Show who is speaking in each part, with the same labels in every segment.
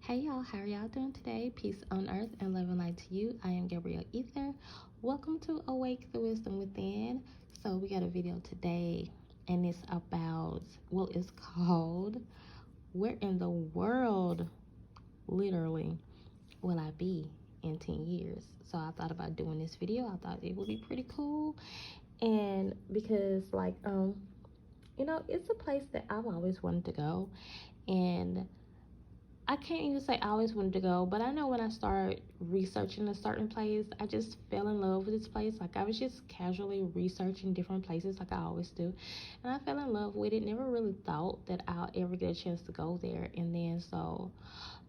Speaker 1: Hey y'all, how are y'all doing today? Peace on earth and love and light to you. I am Gabrielle Ether. Welcome to Awake the Wisdom Within. So we got a video today and it's about, it's called Where in the World, literally, will I be in 10 years? So I thought about doing this video. I thought it would be pretty cool. And because it's a place that I've always wanted to go. And I can't even say I always wanted to go, but I know when I started researching a certain place, I just fell in love with this place. Like, I was just casually researching different places like I always do. And I fell in love with it. Never really thought that I'll ever get a chance to go there. And then, so,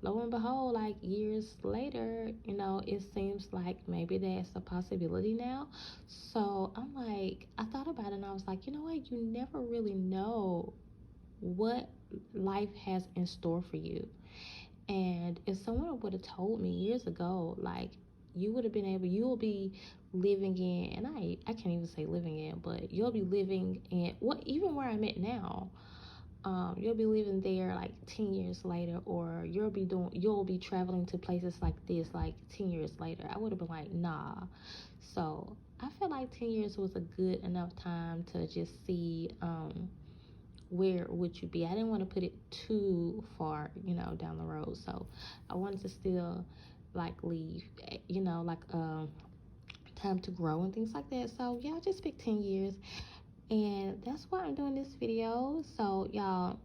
Speaker 1: lo and behold, like years later, it seems like maybe that's a possibility now. So, I'm like, I thought about it and I was like, you know what? You never really know what life has in store for you. And if someone would have told me years ago, like, you'll be living in, and I can't even say living in, but you'll be living in, even where I'm at now, you'll be living there like 10 years later, or you'll be traveling to places like this like 10 years later. I would have been like, nah. So I felt like 10 years was a good enough time to just see, where would you be. I didn't want to put it too far, down the road. So I wanted to still like leave, time to grow and things like that. So yeah, I just picked 10 years, and that's why I'm doing this video. So y'all,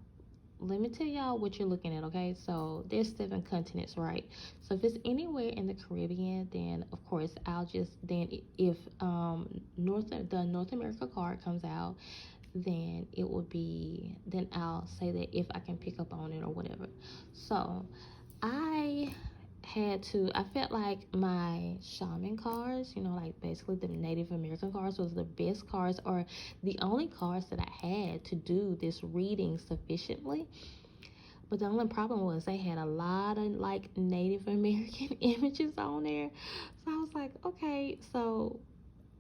Speaker 1: let me tell y'all what you're looking at, okay? So there's 7 continents, right? So if it's anywhere in the Caribbean, then of course if the North America card comes out, then I'll say that if I can pick up on it or whatever. So I felt like my shaman cards, like basically the Native American cards, was the best cards, or the only cards that I had to do this reading sufficiently. But the only problem was they had a lot of like Native American images on there. So I was like, okay, so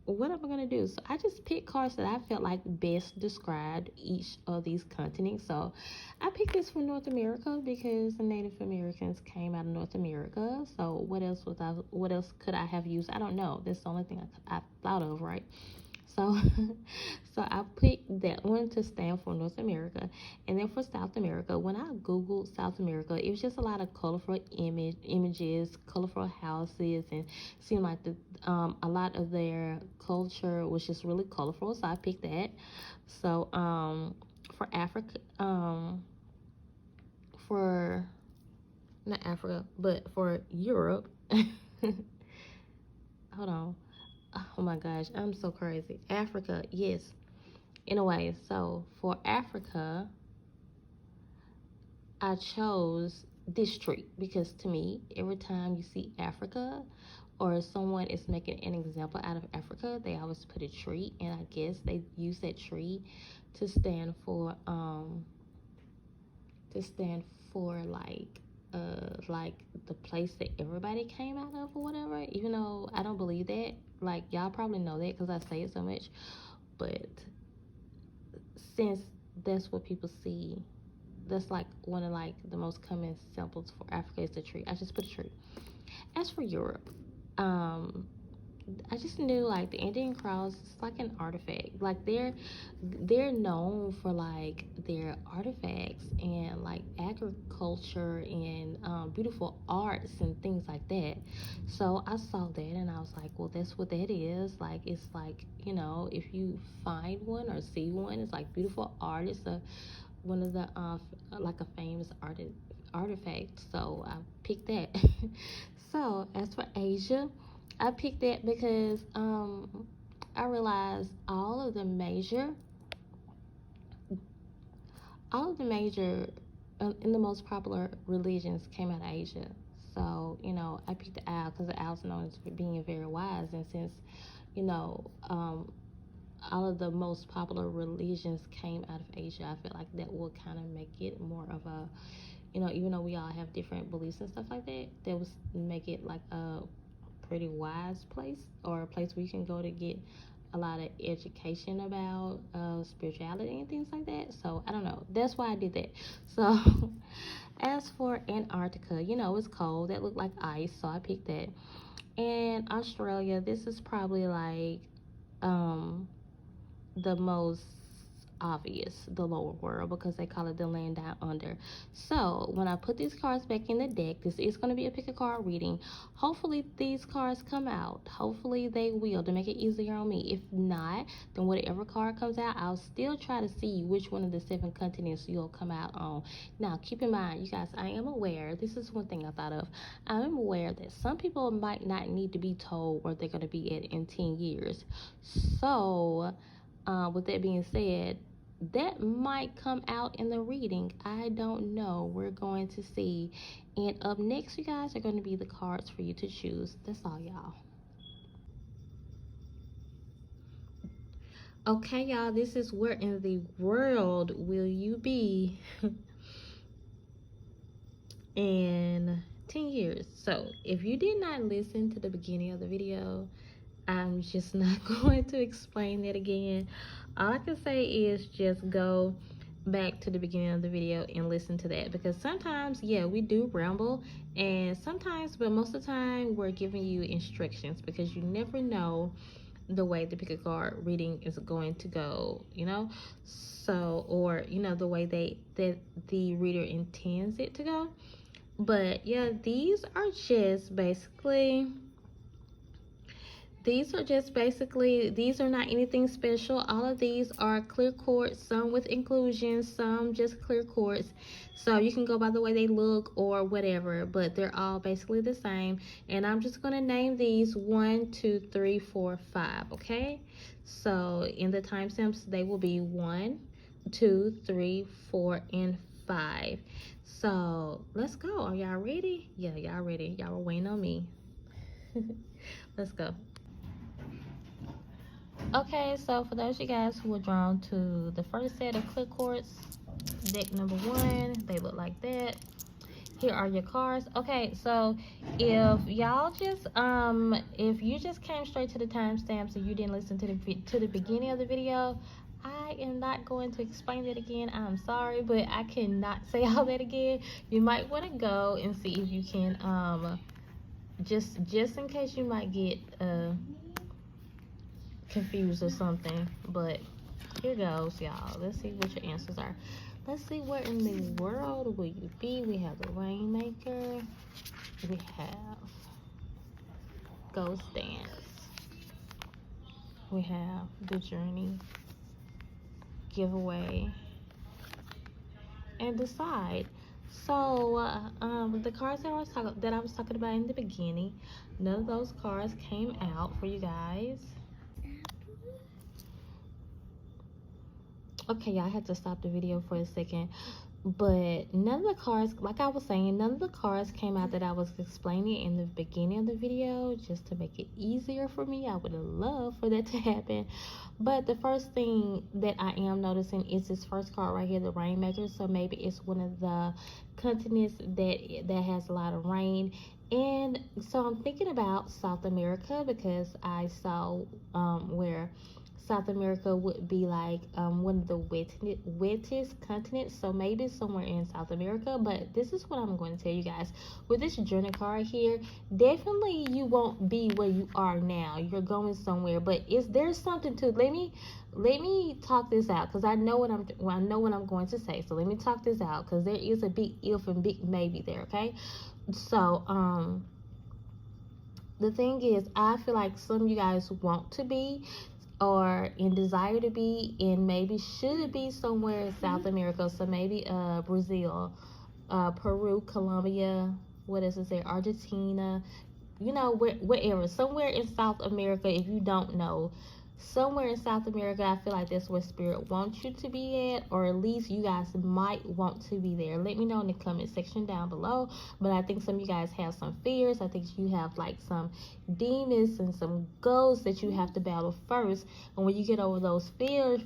Speaker 1: what am I going to do? So I just picked cards that I felt like best described each of these continents. So I picked this for North America because the Native Americans came out of North America. So what else could I have used? I don't know. That's the only thing I thought of, right? So, so I picked that one to stand for North America. And then for South America, when I Googled South America, it was just a lot of colorful images, colorful houses, and seemed like a lot of their culture was just really colorful. So I picked that. So for Africa, for not Africa, but for Europe. Hold on. Oh my gosh, I'm so crazy. Africa, yes, in a way. So for Africa, I chose this tree because to me, every time you see Africa or someone is making an example out of Africa, they always put a tree, and I guess they use that tree to stand for like the place that everybody came out of or whatever, even though I don't believe that. Like, y'all probably know that because I say it so much, but since that's what people see, that's like one of like the most common samples for Africa is the tree. I just put a tree. As for Europe, I just knew like the Indian cross is like an artifact. Like they're known for like their artifacts and like agriculture and beautiful arts and things like that. So I saw that and I was like, well, that's what that is. Like, it's like, if you find one or see one, it's like beautiful art. It's one of the like a famous artifact. So I picked that. So as for Asia, I picked that because I realized all of the major and the most popular religions came out of Asia. So I picked the owl because the owl's known as being very wise, and since all of the most popular religions came out of Asia, I feel like that will kind of make it more of a, even though we all have different beliefs and stuff like that, that would make it like a pretty wise place, or a place where you can go to get a lot of education about spirituality and things like that. So I don't know, that's why I did that. So asked for Antarctica. You know, it's cold. That looked like ice, so I picked that. And Australia, this is probably like the most obvious, the lower world, because they call it the land down under. So when I put these cards back in the deck, this is going to be a pick a card reading. Hopefully these cards come out. Hopefully they will, to make it easier on me. If not, then whatever card comes out, I'll still try to see which one of the 7 continents you'll come out on. Now keep in mind, you guys, I am aware, this is one thing I thought of, I am aware that some people might not need to be told where they're going to be at in 10 years. So with that being said, that might come out in the reading. I don't know. We're going to see. And up next, you guys, are going to be the cards for you to choose. That's all, y'all. Okay, y'all, this is where in the world will you be in 10 years. So if you did not listen to the beginning of the video, I'm just not going to explain that again. All I can say is just go back to the beginning of the video and listen to that, because sometimes, yeah, we do ramble, and sometimes, but most of the time, we're giving you instructions, because you never know the way the pick a card reading is going to go, you know. So, or you know, the way that the reader intends it to go. But yeah, these are just basically these are not anything special. All of these are clear quartz, some with inclusions, some just clear quartz. So you can go by the way they look or whatever, but they're all basically the same. And I'm just going to name these 1, 2, 3, 4, 5, okay? So in the timestamps, they will be 1, 2, 3, 4, and 5. So let's go. Are y'all ready? Yeah, y'all ready. Y'all were waiting on me. Let's go. Okay, so for those of you guys who are drawn to the first set of clear quartz, deck number 1, they look like that. Here are your cards. Okay, so if y'all just if you just came straight to the timestamps and you didn't listen to the beginning of the video, I am not going to explain that again. I'm sorry, but I cannot say all that again. You might want to go and see if you can just in case you might get confused or something. But here goes, y'all. Let's see what your answers are. Let's see, where in the world will you be? We have the Rainmaker. We have Ghost Dance. We have The Journey, Giveaway, and Decide. So the cards that I was talking about in the beginning, none of those cards came out for you guys. Okay, y'all, I had to stop the video for a second, but none of the cards, like I was saying, none of the cards came out that I was explaining in the beginning of the video, just to make it easier for me. I would have loved for that to happen. But the first thing that I am noticing is this first card right here, the Rainmaker. So maybe it's one of the continents that has a lot of rain. And so I'm thinking about South America, because I saw where South America would be like one of the wettest continents, so maybe somewhere in South America. But this is what I'm going to tell you guys. With this journey card here, definitely you won't be where you are now. You're going somewhere, but is there something to let me talk this out, because I know what I'm going to say. So let me talk this out, because there is a big if and big maybe there. Okay, so the thing is, I feel like some of you guys want to be, or in desire to be, and maybe should be somewhere in South America. So maybe Brazil, Peru, Colombia, what does it say, Argentina, you know, wherever, somewhere in South America. If you don't know, somewhere in South America, I feel like that's where Spirit wants you to be at, or at least you guys might want to be there. Let me know in the comment section down below. But I think some of you guys have some fears. I think you have like some demons and some ghosts that you have to battle first. And when you get over those fears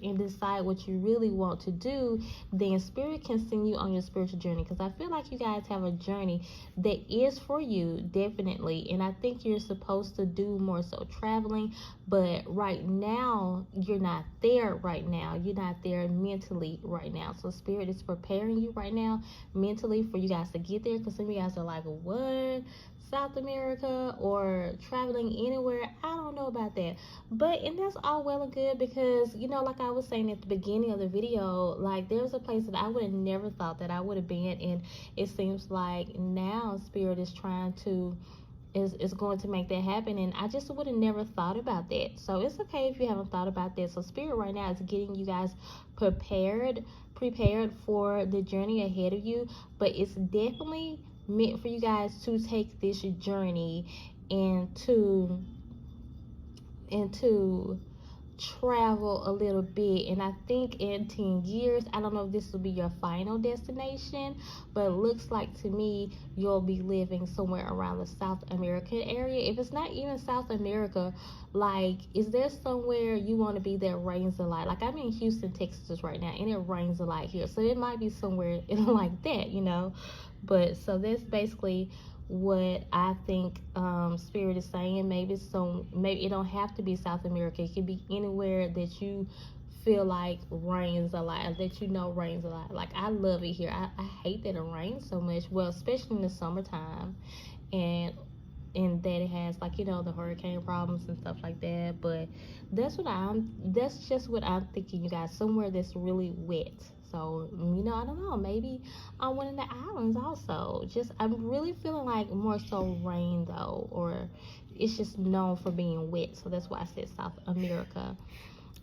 Speaker 1: and decide what you really want to do, then Spirit can send you on your spiritual journey, because I feel like you guys have a journey that is for you, definitely. And I think you're supposed to do more so traveling, but right now, you're not there right now. You're not there mentally right now. So Spirit is preparing you right now mentally for you guys to get there, because some of you guys are like, what? South America or traveling anywhere? I don't know about that. But, and that's all well and good, because, you know, like I was saying at the beginning of the video, like, there's a place that I would have never thought that I would have been, and it seems like now Spirit is trying to is going to make that happen, and I just would have never thought about that. So it's okay if you haven't thought about that. So Spirit right now is getting you guys prepared for the journey ahead of you, but it's definitely meant for you guys to take this journey and to travel a little bit. And I think in 10 years, I don't know if this will be your final destination, but it looks like to me you'll be living somewhere around the South American area. If it's not even South America, like, is there somewhere you want to be that rains a lot? Like, I'm in Houston, Texas right now, and it rains a lot here, so it might be somewhere like that, you know. But so that's basically what I think Spirit is saying. Maybe it don't have to be South America. It could be anywhere that you feel like rains a lot, that you know rains a lot. Like, I love it here. I hate that it rains so much, well, especially in the summertime, and that it has, like, you know, the hurricane problems and stuff like that. But that's just what I'm thinking, you guys, somewhere that's really wet. So, you know, I don't know, maybe on one of the islands also. Just, I'm really feeling like more so rain though, or it's just known for being wet. So that's why I said South America.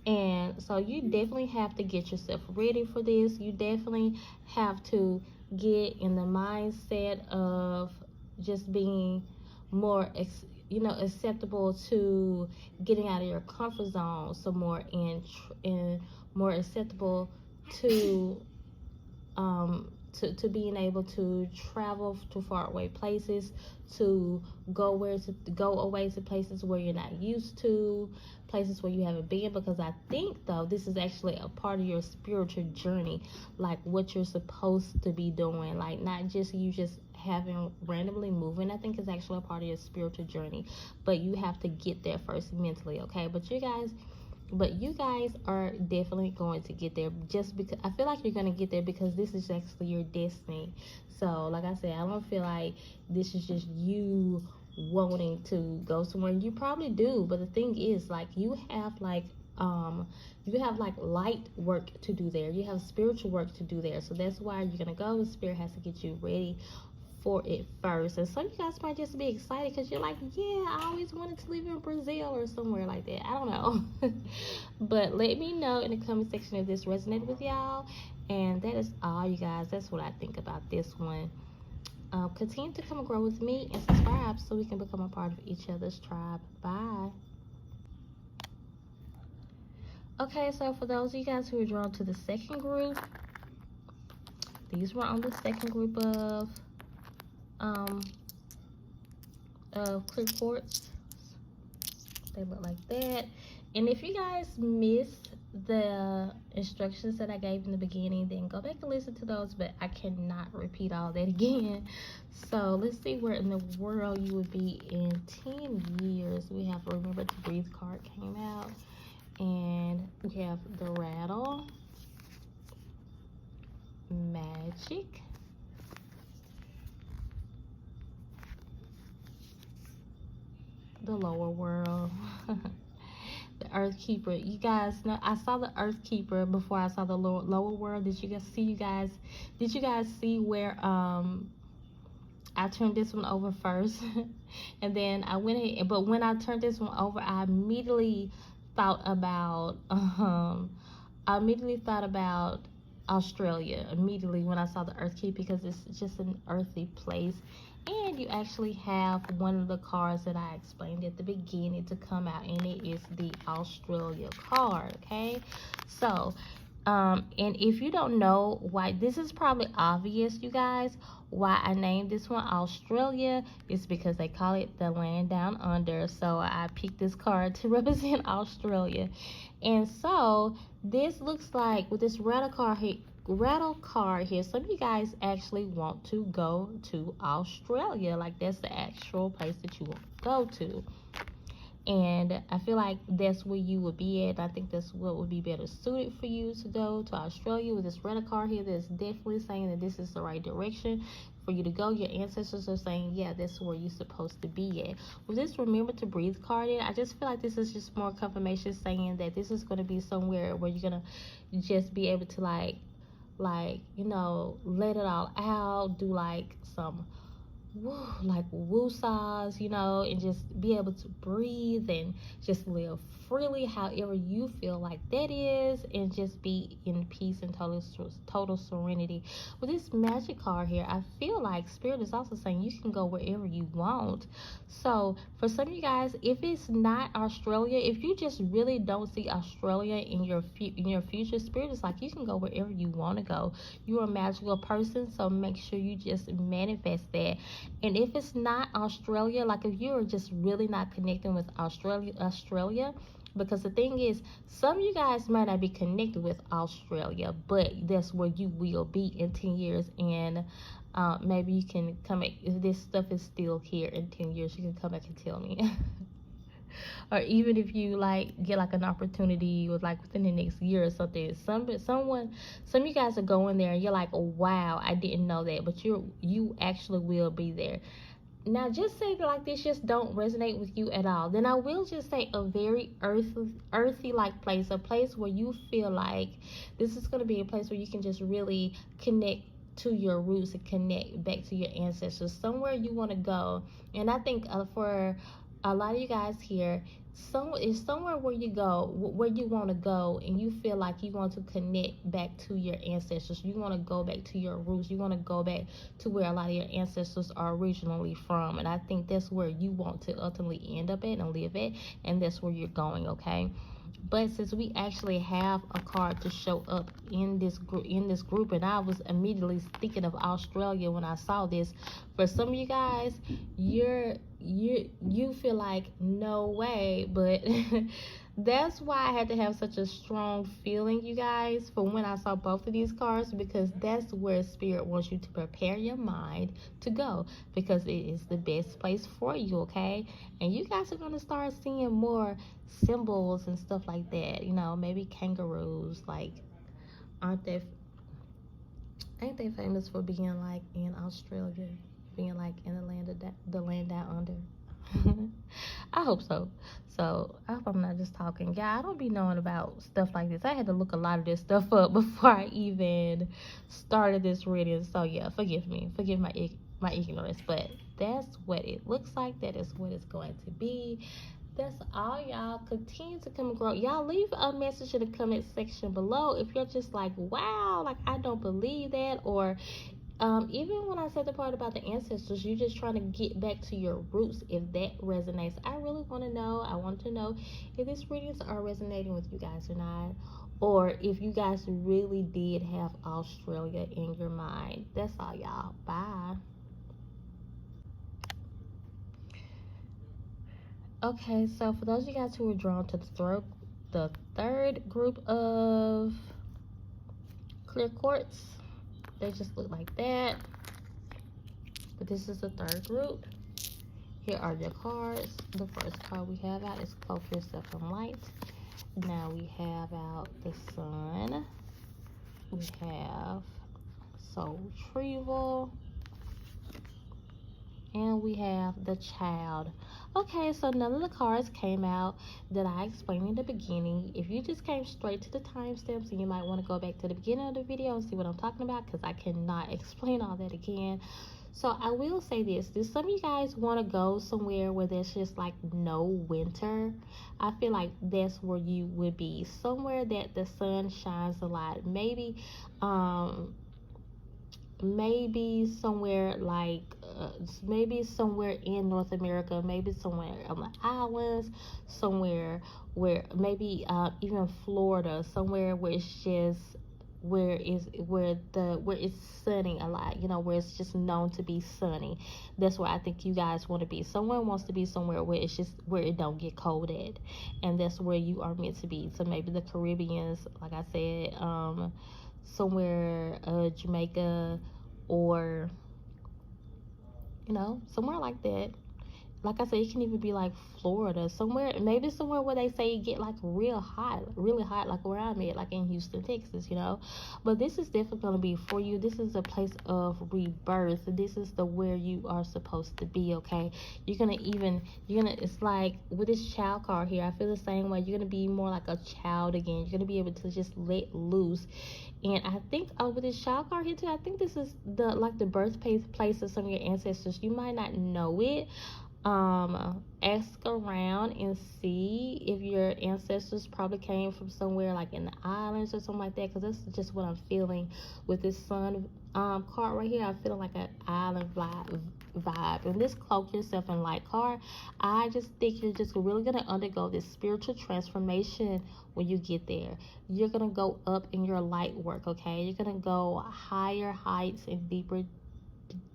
Speaker 1: And so you definitely have to get yourself ready for this. You definitely have to get in the mindset of just being more acceptable to getting out of your comfort zone some more, and more acceptable to being able to travel to far away places, to go away to places where you're not used to, places where you haven't been. Because I think though this is actually a part of your spiritual journey, like what you're supposed to be doing, like not just you just having randomly moving. I think it's actually a part of your spiritual journey, but you have to get there first mentally, okay? But you guys are definitely going to get there, just because I feel like you're going to get there because this is actually your destiny. So like I said, I don't feel like this is just you wanting to go somewhere. You probably do, but the thing is, like, you have like light work to do there. You have spiritual work to do there. So that's why you're going to go. The Spirit has to get you ready for it first. And some of you guys might just be excited because you're like, yeah, I always wanted to live in Brazil or somewhere like that. I don't know. But let me know in the comment section if this resonated with y'all. And that is all, you guys. That's what I think about this one. Continue to come and grow with me and subscribe so we can become a part of each other's tribe. Bye. Okay, so for those of you guys who are drawn to the second group, these were on the second group of clear quartz. They look like that. And if you guys missed the instructions that I gave in the beginning, then go back and listen to those, but I cannot repeat all that again. So let's see where in the world you would be in 10 years. We have Remember to Breathe card came out, and we have the Rattle, Magic, the Lower World, the Earth Keeper. You guys know I saw the Earth Keeper before I saw the lower world. Did you guys see where I turned this one over first and then I went ahead, but when I turned this one over, I immediately thought about Australia immediately when I saw the Earth Keeper, because it's just an earthy place. And you actually have one of the cards that I explained at the beginning to come out, and it is the Australia card, okay? So, and if you don't know why, this is probably obvious, you guys, why I named this one Australia is because they call it the land down under. So I picked this card to represent Australia. And so this looks like with this rattle card here, some of you guys actually want to go to Australia. Like, that's the actual place that you want to go to. And I feel like that's where you would be at. I think that's what would be better suited for you to go to Australia. With this red card here, that's definitely saying that this is the right direction for you to go. Your ancestors are saying, yeah, that's where you're supposed to be at. With this remember to breathe card in, I just feel like this is just more confirmation saying that this is going to be somewhere where you're going to just be able to like you know, let it all out, do like some like woosahs, you know, and just be able to breathe and just live freely however you feel like that is, and just be in peace and total serenity. With this magic card here, I feel like spirit is also saying you can go wherever you want. So for some of you guys, if it's not Australia, if you just really don't see Australia in your future, spirit is like you can go wherever you want to go. You're a magical person, so make sure you just manifest that. And if it's not Australia, like if you're just really not connecting with Australia, because the thing is, some of you guys might not be connected with Australia, but that's where you will be in 10 years. And maybe you can come back, if this stuff is still here in 10 years, you can come back and tell me. Or even if you like get like an opportunity with like within the next year or something, some of you guys are going there and you're like, oh, wow, I didn't know that, but you actually will be there. Now just say like this just don't resonate with you at all, then I will just say a very earthy like place, a place where you feel like this is going to be a place where you can just really connect to your roots and connect back to your ancestors, somewhere you want to go. And I think for a lot of you guys here, somewhere where you go, where you want to go, and you feel like you want to connect back to your ancestors. You want to go back to your roots. You want to go back to where a lot of your ancestors are originally from. And I think that's where you want to ultimately end up at and live at, and that's where you're going, okay? But since we actually have a card to show up in this group, and I was immediately thinking of Australia when I saw this, for some of you guys, you feel like no way, but that's why I had to have such a strong feeling, you guys, for when I saw both of these cards, because that's where spirit wants you to prepare your mind to go, because it is the best place for you, okay? And you guys are going to start seeing more symbols and stuff like that, you know, maybe kangaroos, like ain't they famous for being like in Australia, being like in the land down under? I hope so. So I hope I'm not just talking. Yeah, I don't be knowing about stuff like this. I had to look a lot of this stuff up before I even started this reading. So yeah, forgive me, forgive my ignorance, but that's what it looks like. That is what it's going to be. That's all, y'all. Continue to come and grow. Y'all leave a message in the comment section below if you're just like, wow, like I don't believe that. Or even when I said the part about the ancestors, you're just trying to get back to your roots. If that resonates, I really want to know. I want to know if these readings are resonating with you guys or not, or if you guys really did have Australia in your mind. That's all, y'all. Bye. Okay, so for those of you guys who were drawn to the third group of clear quartz, they just look like that. But this is the third group. Here are your cards. The first card we have out is Cloak Yourself in Light. Now we have out the Sun. We have Soul Retrieval. And we have the Child. Okay, so none of the cards came out that I explained in the beginning. If you just came straight to the timestamps, and you might want to go back to the beginning of the video and see what I'm talking about, because I cannot explain all that again. So I will say this. Do some of you guys want to go somewhere where there's just like no winter? I feel like that's where you would be. Somewhere that the sun shines a lot. Maybe somewhere like maybe somewhere in North America, maybe somewhere on the islands, somewhere where maybe even Florida, somewhere where it's just where it's sunny a lot, you know, where it's just known to be sunny. That's where I think you guys want to be. Someone wants to be somewhere where it's just where it don't get cold at, and that's where you are meant to be. So maybe the Caribbeans, like I said, somewhere Jamaica, or you know, somewhere like that. like I said, it can even be like Florida, somewhere, maybe somewhere where they say it get like real hot, really hot, like where I'm at, like in Houston, Texas, you know. But this is definitely going to be for you. This is a place of rebirth. This is the where you are supposed to be, okay? It's like with this child card here, I feel the same way. You're going to be more like a child again. You're going to be able to just let loose. And I think with this child card here too, I think this is the birthplace of some of your ancestors. You might not know it. Ask around and see if your ancestors probably came from somewhere like in the islands or something like that, because that's just what I'm feeling with this sun card right here. I'm feeling like an island vibe. And this cloak yourself in light card, I just think you're just really going to undergo this spiritual transformation when you get there. You're going to go up in your light work, okay? You're going to go higher heights and deeper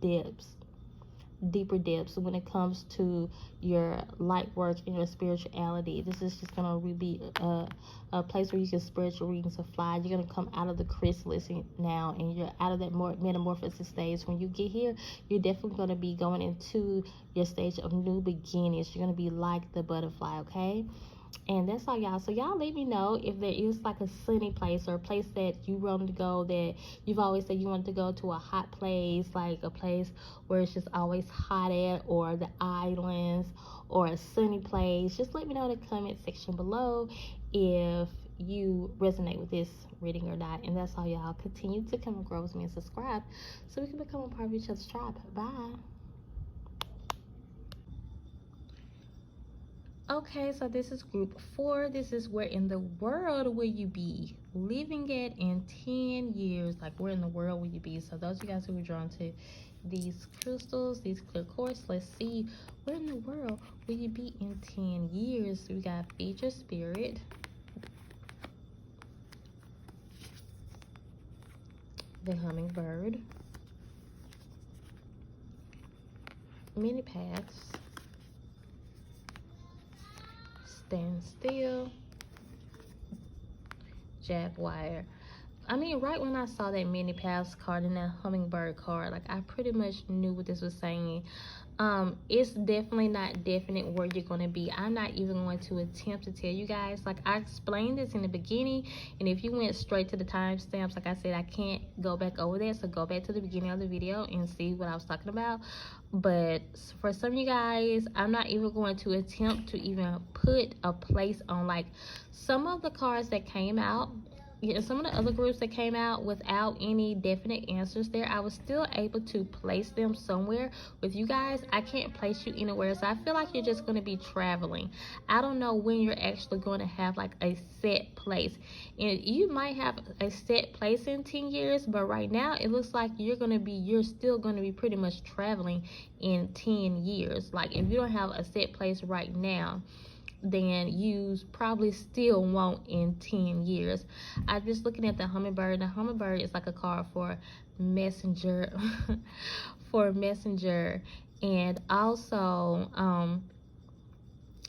Speaker 1: depths when it comes to your light work and your spirituality. This is just gonna really be a place where you can spiritual readings to fly. You're gonna come out of the chrysalis now, and you're out of that more metamorphosis stage. When you get here, you're definitely gonna be going into your stage of new beginnings. You're gonna be like the butterfly, okay? And that's all, y'all. So y'all let me know if there is like a sunny place or a place that you wanted to go, that you've always said you wanted to go to, a hot place, like a place where it's just always hot at, or the islands, or a sunny place. Just let me know in the comment section below if you resonate with this reading or not. And that's all, y'all. Continue to come and grow with me and subscribe so we can become a part of each other's tribe. Bye. Okay, so this is group 4. This is where in the world will you be living at in 10 years? Like, where in the world will you be? So those of you guys who are drawn to these crystals, these clear quartz, let's see, where in the world will you be in 10 years? We got Feed Your Spirit, the Hummingbird, Many Paths, Stand Still, Jaguar. I mean, right when I saw that Many Paths card and that Hummingbird card, like, I pretty much knew what this was saying. It's definitely not definite where you're going to be. I'm not even going to attempt to tell you guys. Like, I explained this in the beginning, and if you went straight to the timestamps, like I said, I can't go back over that. So go back to the beginning of the video and see what I was talking about. But for some of you guys, I'm not even going to attempt to even put a place on, like, some of the cards that came out. Yeah, some of the other groups that came out without any definite answers there, I was still able to place them somewhere. With you guys, I can't place you anywhere, so I feel like you're just going to be traveling. I don't know when you're actually going to have like a set place, and you might have a set place in 10 years, but right now it looks like you're still going to be pretty much traveling in 10 years. Like, if you don't have a set place right now, then you probably still won't in 10 years. I'm just looking at the Hummingbird. The Hummingbird is like a card for messenger, for messenger, and also,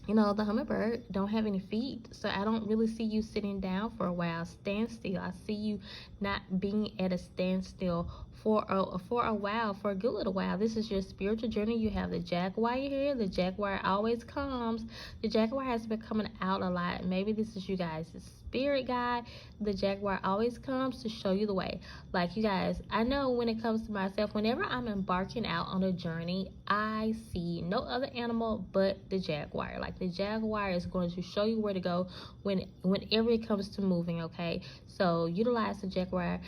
Speaker 1: you know, the Hummingbird don't have any feet, so I don't really see you sitting down for a while. Stand still. I see you not being at a standstill for a while, for a good little while. This is your spiritual journey. You have the Jaguar here. The Jaguar always comes. The Jaguar has been coming out a lot. Maybe this is you guys' spirit guide. The Jaguar always comes to show you the way. Like, you guys, I know when it comes to myself, whenever I'm embarking out on a journey, I see no other animal but the Jaguar. Like, the Jaguar is going to show you where to go whenever it comes to moving, okay? So utilize the Jaguar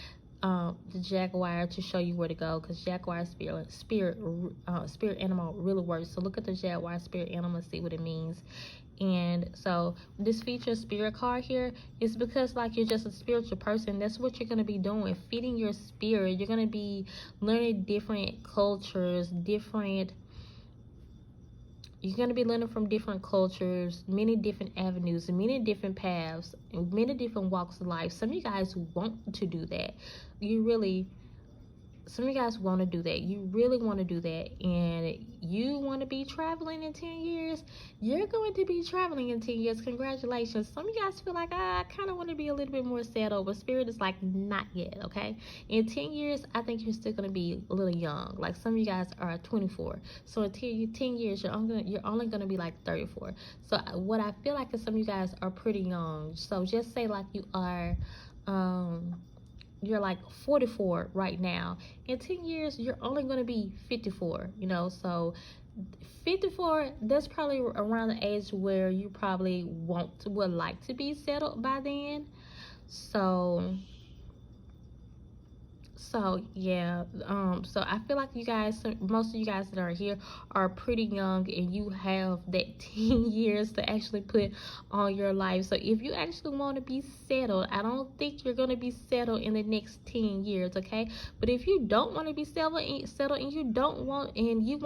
Speaker 1: to show you where to go, because Jaguar spirit animal really works. So look at the Jaguar spirit animal and see what it means. And so this feature spirit card here is because, like, you're just a spiritual person. That's what you're going to be doing, feeding your spirit. You're going to be learning different cultures, you're going to be learning from different cultures, many different avenues, many different paths, many different walks of life. Some of you guys want to do that. some of you guys want to do that. You really want to do that, and you want to be traveling in 10 years. You're going to be traveling in 10 years. Congratulations. Some of you guys feel like, I kind of want to be a little bit more settled, but Spirit is like, not yet, okay? In 10 years, I think you're still going to be a little young. Like, some of you guys are 24. So in 10 years, you're only going to be like 34. So what I feel like is some of you guys are pretty young. So just say like you are, you're like 44 right now. In 10 years, you're only going to be 54, you know. So 54, that's probably around the age where you probably would like to be settled by then. So yeah, so I feel like you guys, most of you guys that are here are pretty young, and you have that 10 years to actually put on your life. So if you actually want to be settled, I don't think you're going to be settled in the next 10 years, okay? But if you don't want to be settled and you don't want, and you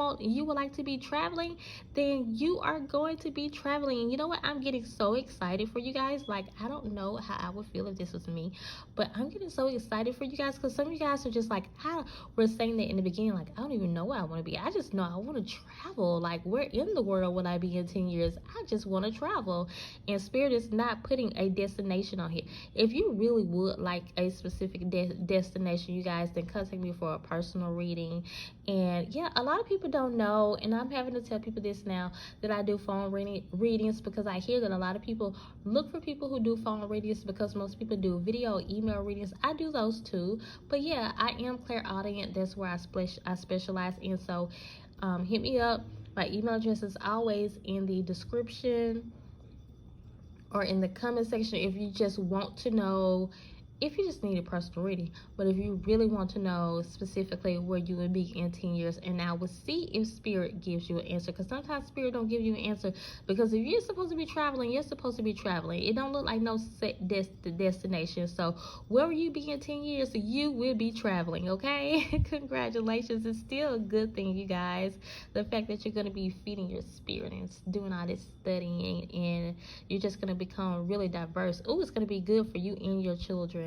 Speaker 1: would like to be traveling, then you are going to be traveling. And you know what? I'm getting so excited for you guys. Like, I don't know how I would feel if this was me, but I'm getting so excited for you guys, because some of you guys are just like, how we're saying that in the beginning, like, I don't even know where I want to be. I just know I want to travel. Like, where in the world will I be in 10 years? I just want to travel. And Spirit is not putting a destination on here. If you really would like a specific destination, you guys, then contact me for a personal reading. And yeah, a lot of people don't know, and I'm having to tell people this now, that I do phone readings, because I hear that a lot of people look for people who do phone readings, because most people do video, email readings. I do those too, but yeah, I am Clairaudient. That's where I specialize in. So hit me up. My email address is always in the description or in the comment section if you just want to know, if you just need a personal reading. But if you really want to know specifically where you would be in 10 years, and I will see if Spirit gives you an answer, because sometimes Spirit don't give you an answer, because if you're supposed to be traveling, you're supposed to be traveling. It don't look like no set destination. So wherever you be in 10 years, you will be traveling, okay? Congratulations. It's still a good thing, you guys, the fact that you're going to be feeding your spirit and doing all this studying, and you're just going to become really diverse. Oh, it's going to be good for you and your children.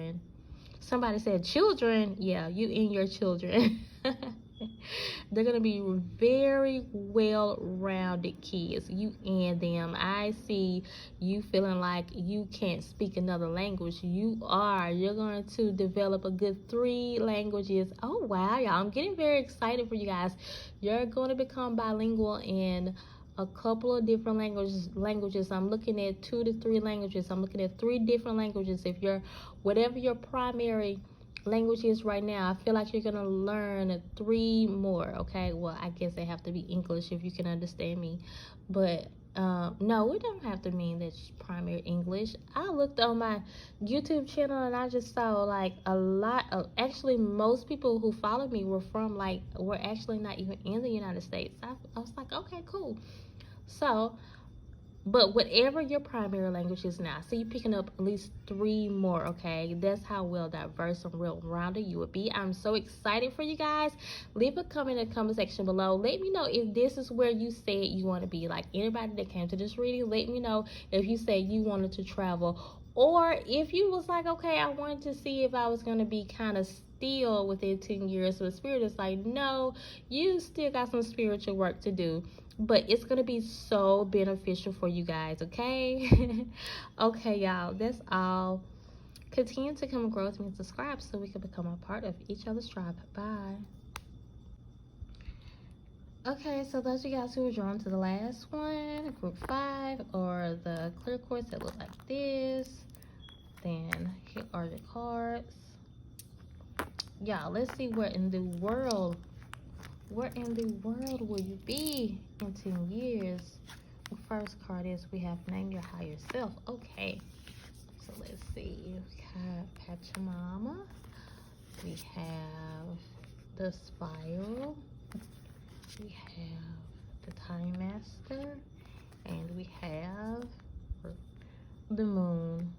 Speaker 1: Somebody said children. Yeah, you and your children. They're going to be very well-rounded kids, you and them. I see you feeling like you can't speak another language. You're going to develop a good 3 languages. Oh, wow, y'all. I'm getting very excited for you guys. You're going to become bilingual in a couple of different languages. I'm looking at 2 to 3 languages. I'm looking at 3 different languages. If you're, whatever your primary language is right now, I feel like you're gonna learn 3 more. Okay, well, I guess they have to be English if you can understand me, but no, it don't have to mean that's primary English. I looked on my YouTube channel and I just saw like a lot of, actually most people who follow me were actually not even in the United States. I was like, okay, cool. So, but whatever your primary language is now, so you're picking up at least 3 more, okay? That's how well diverse and well-rounded you would be. I'm so excited for you guys. Leave a comment in the comment section below. Let me know if this is where you said you want to be. Like, anybody that came to this reading, let me know if you said you wanted to travel, or if you was like, okay, I wanted to see if I was going to be kind of still within 10 years. So the Spirit is like, no, you still got some spiritual work to do, but it's going to be so beneficial for you guys, okay? Okay, y'all, that's all. Continue to come and grow with me and subscribe so we can become a part of each other's tribe. Bye. Okay, so those of you guys who were drawn to the last one, group 5, or the clear quartz that look like this, then here are the cards. Y'all, let's see where in the world will you be in 10 years? The first card is, we have name your higher self. Okay, so let's see. We have Pachamama. We have the Spiral. We have the Time Master. And we have the Moon.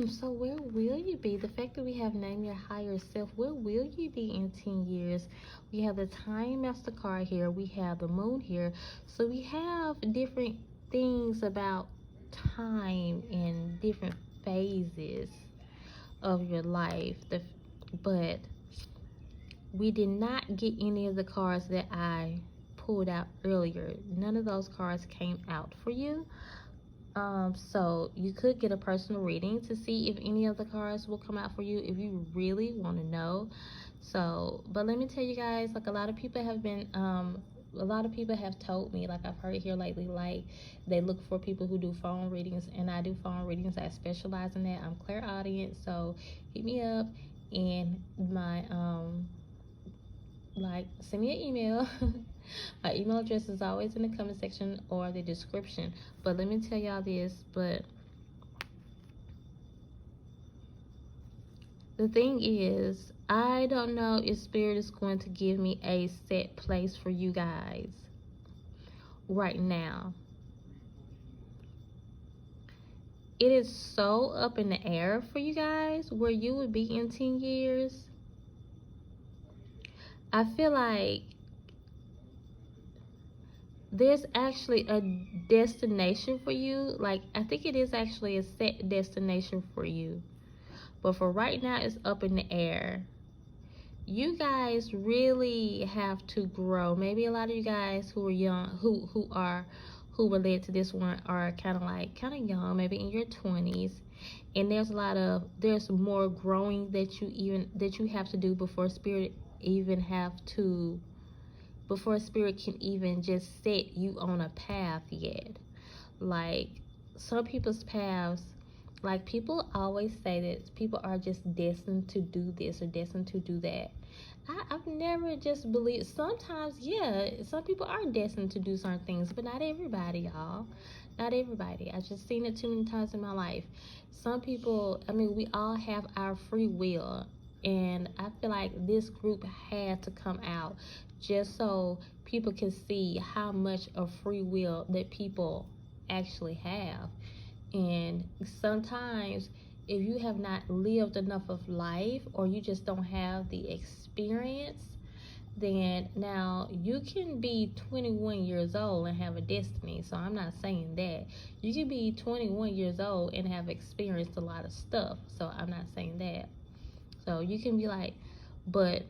Speaker 1: So where will you be? The fact that we have name your higher self, where will you be in 10 years? We have the Time Master card here. We have the Moon here. So we have different things about time in different phases of your life. But we did not get any of the cards that I pulled out earlier. None of those cards came out for you. So you could get a personal reading to see if any of the cards will come out for you if you really want to know. So, but let me tell you guys, like, a lot of people have told me, like, I've heard it here lately, like, they look for people who do phone readings, and I do phone readings. I specialize in that. I'm Clairaudient, so hit me up, and my like, send me an email. My email address is always in the comment section or the description. But let me tell y'all this, but the thing is, I don't know if Spirit is going to give me a set place for you guys right now. It is so up in the air for you guys where you would be in 10 years. I feel like there's actually a destination for you. Like, I think it is actually a set destination for you. But for right now, it's up in the air. You guys really have to grow. Maybe a lot of you guys who are young, who were led to this one are kind of young, maybe in your 20s. And there's more growing that you have to do before Spirit can even just set you on a path yet. Like, some people's paths, like, people always say that people are just destined to do this or destined to do that. I've never just believed. Sometimes, yeah, some people are destined to do certain things, but not everybody, y'all. Not everybody. I've just seen it too many times in my life. Some people, I mean, we all have our free will. And I feel like this group had to come out just so people can see how much of free will that people actually have. And sometimes, if you have not lived enough of life, or you just don't have the experience, then now you can be 21 years old and have a destiny. So I'm not saying that. You can be 21 years old and have experienced a lot of stuff. So I'm not saying that. So you can be like, but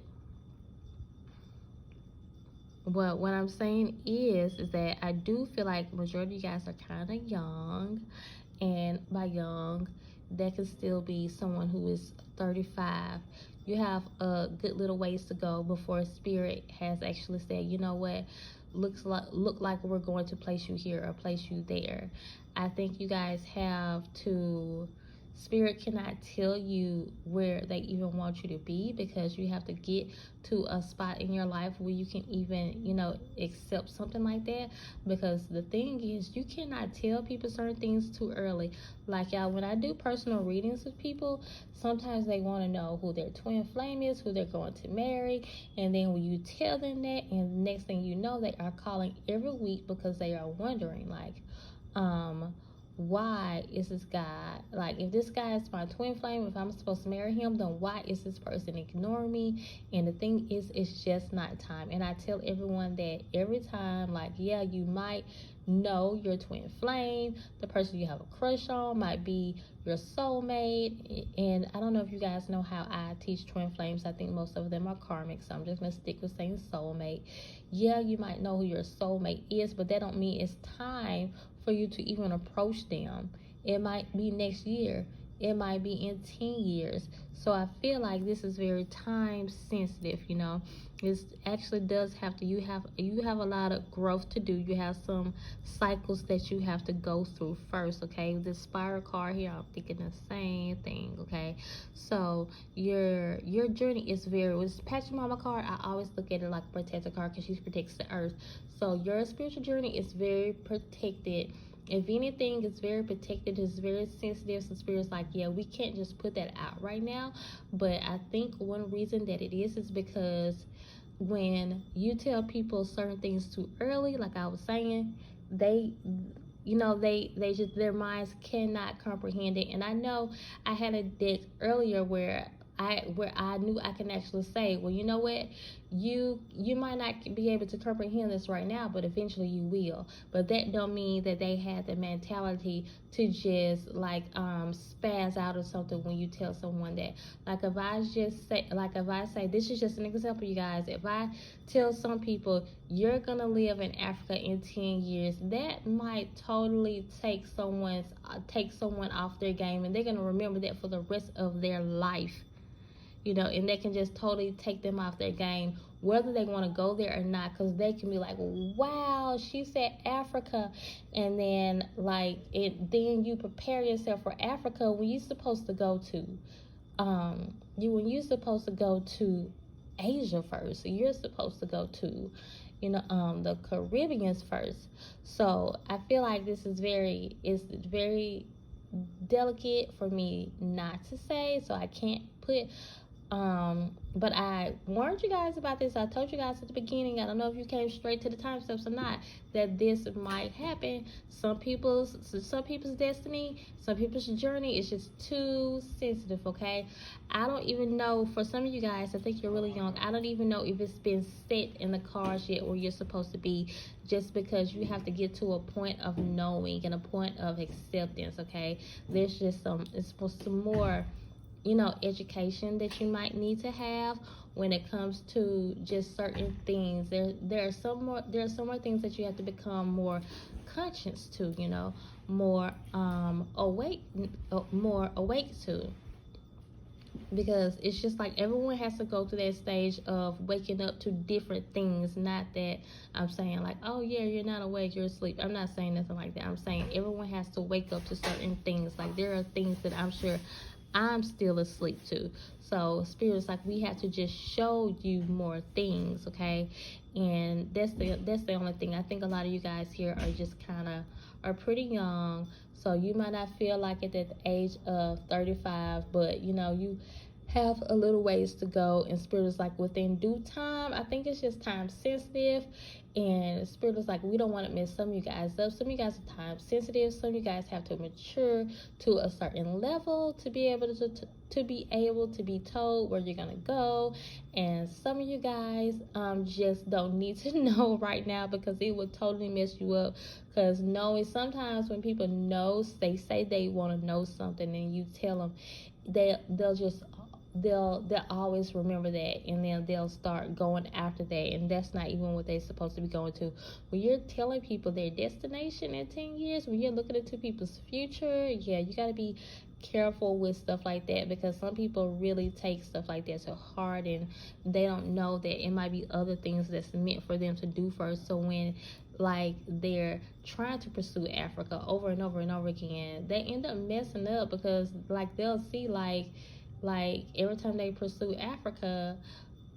Speaker 1: what I'm saying is that I do feel like the majority of you guys are kind of young. And by young, that can still be someone who is 35. You have a good little ways to go before Spirit has actually said, you know what, look like we're going to place you here or place you there. I think you guys have to, Spirit cannot tell you where they even want you to be, because you have to get to a spot in your life where you can even, accept something like that. Because the thing is, you cannot tell people certain things too early. Like, y'all, when I do personal readings with people, sometimes they want to know who their twin flame is, who they're going to marry. And then when you tell them that, and the next thing you know, they are calling every week because they are wondering, like, why is this guy, like, if this guy is my twin flame, if I'm supposed to marry him, then why is this person ignoring me? And the thing is, it's just not time. And I tell everyone that every time, like, yeah, you might know your twin flame, the person you have a crush on might be your soulmate. And I don't know if you guys know how I teach twin flames. I think most of them are karmic, so I'm just gonna stick with saying soulmate. Yeah, you might know who your soulmate is, but that don't mean it's time for you to even approach them. It might be next year. It might be in 10 years. So I feel like this is very time sensitive, It actually does have to, you have a lot of growth to do. You have some cycles that you have to go through first, okay? This spiral card here, I'm thinking the same thing, okay? So your journey is very, with Patch Mama card, I always look at it like a protector card because she protects the earth. So your spiritual journey is very protected. If anything, it's very protected, it's very sensitive. So Spirit's like, yeah, we can't just put that out right now. But I think one reason that it is because when you tell people certain things too early, like I was saying, they just, their minds cannot comprehend it. And I know I had a deck earlier where I knew I can actually say, well, you know what, you might not be able to comprehend this right now, but eventually you will. But that don't mean that they had the mentality to just like spaz out or something when you tell someone that. Like if I say, this is just an example, you guys. If I tell some people you're gonna live in Africa in 10 years, that might totally take someone off their game, and they're gonna remember that for the rest of their life. And that can just totally take them off their game, whether they want to go there or not, because they can be like, wow, she said Africa, and then then you prepare yourself for Africa when you're supposed to go to Asia first. You're supposed to go to the Caribbeans first. So I feel like it's very delicate for me not to say, so I can't put but I warned you guys about this. I told you guys at the beginning, I don't know if you came straight to the time steps or not, that this might happen. Some people's destiny, some people's journey is just too sensitive, okay? I don't even know, for some of you guys, I think you're really young, I don't even know if it's been set in the cards yet where you're supposed to be, just because you have to get to a point of knowing and a point of acceptance, okay? There's just some more education that you might need to have when it comes to just certain things. There are some more things that you have to become more conscious to, more awake to, because it's just like everyone has to go through that stage of waking up to different things. Not that I'm saying like, oh yeah, you're not awake, you're asleep. I'm not saying nothing like that. I'm saying everyone has to wake up to certain things. Like there are things that I'm sure I'm still asleep to. So Spirit's like, we have to just show you more things, okay? And that's the only thing. I think a lot of you guys here are just are pretty young, so you might not feel like it at the age of 35, but you have a little ways to go. And Spirit is like, within due time. I think it's just time sensitive, and Spirit is like, we don't want to mess some of you guys up. Some of you guys are time sensitive. Some of you guys have to mature to a certain level to be able to be told where you're gonna go. And some of you guys just don't need to know right now, because it would totally mess you up. Because knowing, sometimes when people know, they say they want to know something, and you tell them, they'll always remember that, and then they'll start going after that, and that's not even what they're supposed to be going to. When you're telling people their destination in 10 years, when you're looking into people's future, yeah, you got to be careful with stuff like that, because some people really take stuff like that so hard, and they don't know that it might be other things that's meant for them to do first. So when they're trying to pursue Africa over and over and over again, they end up messing up, because they'll see every time they pursue Africa,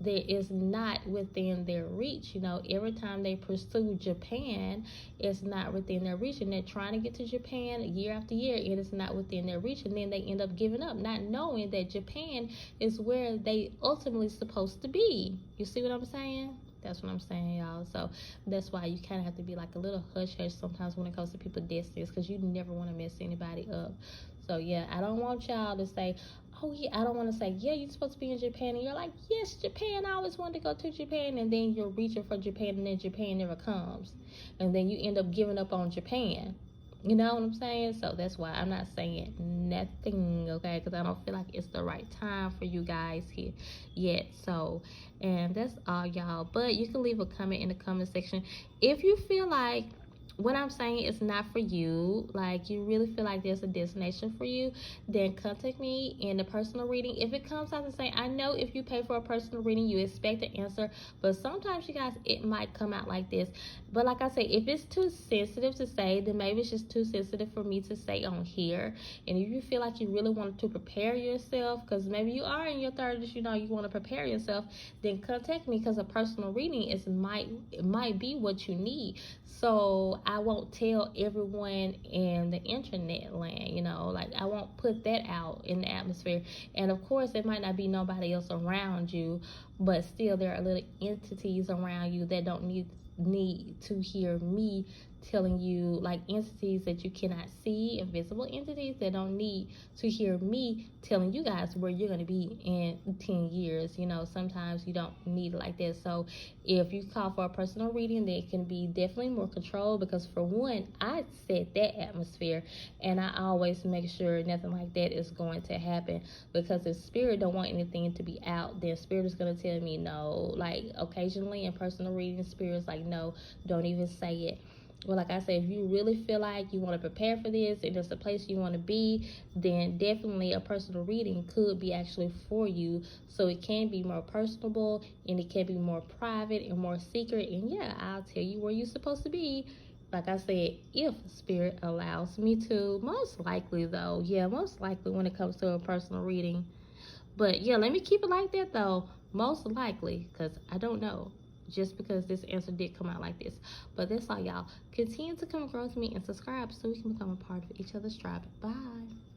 Speaker 1: that is not within their reach. Every time they pursue Japan, it's not within their reach, and they're trying to get to Japan year after year, and it's not within their reach, and then they end up giving up, not knowing that Japan is where they ultimately supposed to be. You see what I'm saying? That's what I'm saying, y'all. So that's why you kind of have to be like a little hush-hush sometimes when it comes to people's destinies, because you never want to mess anybody up. So yeah, I don't want y'all to say, oh yeah, I don't want to say, yeah, you're supposed to be in Japan, and you're like, yes, Japan, I always wanted to go to Japan, and then you're reaching for Japan, and then Japan never comes, and then you end up giving up on Japan. You know what I'm saying? So that's why I'm not saying nothing, okay? Because I don't feel like it's the right time for you guys here yet. So, and that's all, y'all. But you can leave a comment in the comment section if you feel like what I'm saying is not for you, like you really feel like there's a destination for you, then contact me in the personal reading. If it comes out the same, I know if you pay for a personal reading, you expect an answer, but sometimes, you guys, it might come out like this. But like I say, if it's too sensitive to say, then maybe it's just too sensitive for me to say on here. And if you feel like you really want to prepare yourself, because maybe you are in your 30s, you want to prepare yourself, then contact me, because a personal reading might be what you need. So I won't tell everyone in the internet land, I won't put that out in the atmosphere. And of course, it might not be nobody else around you, but still there are little entities around you that don't need to hear me telling you, like entities that you cannot see, invisible entities that don't need to hear me telling you guys where you're going to be in 10 years. You know, sometimes you don't need it like that. So if you call for a personal reading, that can be definitely more controlled, because for one, I set that atmosphere, and I always make sure nothing like that is going to happen, because if spirit don't want anything to be out, then spirit is going to tell me no. Like occasionally in personal reading, spirit's like, no, don't even say it. Well, like I said, if you really feel like you want to prepare for this and it's the place you want to be, then definitely a personal reading could be actually for you. So it can be more personable, and it can be more private and more secret. And yeah, I'll tell you where you're supposed to be. Like I said, if spirit allows me to. Most likely though, yeah, most likely when it comes to a personal reading. But yeah, let me keep it like that though. Most likely, because I don't know, just because this answer did come out like this. But that's all, y'all. Continue to come and grow with me and subscribe so we can become a part of each other's tribe. Bye.